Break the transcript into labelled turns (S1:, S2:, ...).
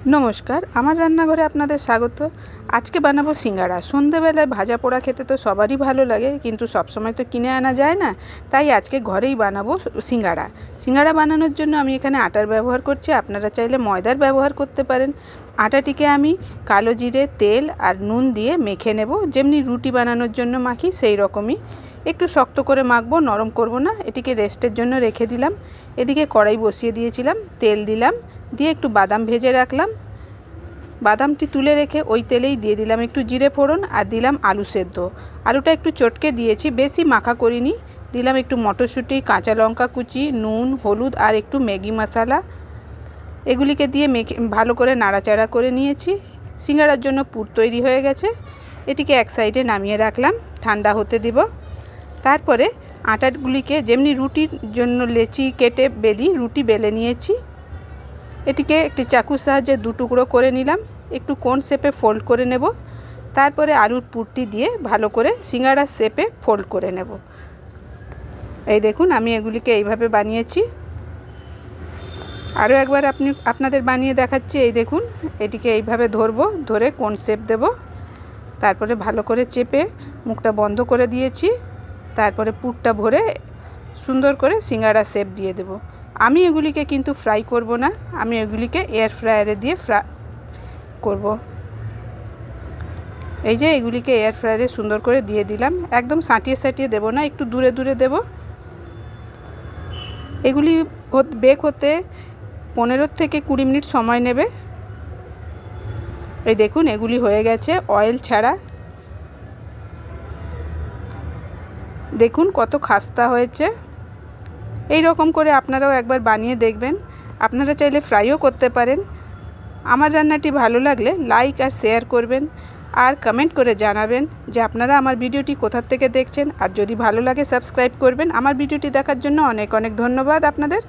S1: নমস্কার, আমার রান্নাঘরে আপনাদের স্বাগত। আজকে বানাবো সিঙ্গাড়া। সন্ধেবেলায় ভাজা পোড়া খেতে তো সবারই ভালো লাগে, কিন্তু সবসময় তো কিনে আনা যায় না। তাই আজকে ঘরেই বানাবো সিঙ্গাড়া। সিঙ্গাড়া বানানোর জন্য আমি এখানে আটার ব্যবহার করছি, আপনারা চাইলে ময়দার ব্যবহার করতে পারেন। আটাটিকে আমি কালো জিরে, তেল আর নুন দিয়ে মেখে নেব, যেমনি রুটি বানানোর জন্য মাখি সেই রকমই। একটু শক্ত করে মাখবো, নরম করব না। এটিকে রেস্টের জন্য রেখে দিলাম। এদিকে কড়াই বসিয়ে দিয়েছিলাম, তেল দিলাম, দিয়ে একটু বাদাম ভেজে রাখলাম। বাদামটি তুলে রেখে ওই তেলেই দিয়ে দিলাম একটু জিরে ফোড়ন আর দিলাম আলু সেদ্ধ। আলুটা একটু চটকে দিয়েছি, বেশি মাখা করিনি। দিলাম একটু মটরশুঁটি, কাঁচা লঙ্কা কুচি, নুন, হলুদ আর একটু ম্যাগি মশলা। এগুলিকে দিয়ে মেখে ভালো করে নাড়াচাড়া করে নিয়েছি। সিঙ্গাড়ার জন্য পুর তৈরি হয়ে গেছে। এটিকে এক সাইডে নামিয়ে রাখলাম, ঠান্ডা হতে দিব। তারপরে আটাগুলিকে যেমনি রুটির জন্য লেচি কেটে রুটি বেলে নিয়েছি। এটিকে একটি চাকুর সাহায্যে দু টুকরো করে নিলাম, একটু কোণ শেপে ফোল্ড করে নেব। তারপরে আলুর পুরটি দিয়ে ভালো করে সিঙ্গাড়ার শেপে ফোল্ড করে নেব। এই দেখুন, আমি এগুলিকে এইভাবে বানিয়েছি। আরও একবার আপনাদের বানিয়ে দেখাচ্ছি। এই দেখুন, এটিকে এইভাবে ধরবো, ধরে কোণ শেপ দেব। তারপরে ভালো করে চেপে মুখটা বন্ধ করে দিয়েছি। তারপরে পুরটা ভরে সুন্দর করে সিঙ্গাড়া শেপ দিয়ে দেব। আমি এগুলিকে কিন্তু ফ্রাই করব না, আমি এগুলিকে এয়ার ফ্রায়ারে দিয়ে ফ্রাই করব। এই যে এগুলিকে এয়ার ফ্রায়ারে সুন্দর করে দিয়ে দিলাম। একদম সাঁটিয়ে দেব না, একটু দূরে দূরে দেব। এগুলি বেক হতে 15 থেকে 20 মিনিট সময় নেবে। এই দেখুন, এগুলি হয়ে গেছে অয়েল ছাড়া। দেখুন কত খাস্তা হয়েছে। এই রকম করে আপনারাও একবার বানিয়ে দেখবেন। আপনারা চাইলে ফ্রাইও করতে পারেন। আমার রান্নাটি ভালো লাগলে লাইক আর শেয়ার করবেন, আর কমেন্ট করে জানাবেন যে আপনারা আমার ভিডিওটি কোথা থেকে দেখছেন। আর যদি ভালো লাগে সাবস্ক্রাইব করবেন। আমার ভিডিওটি দেখার জন্য অনেক অনেক ধন্যবাদ আপনাদের।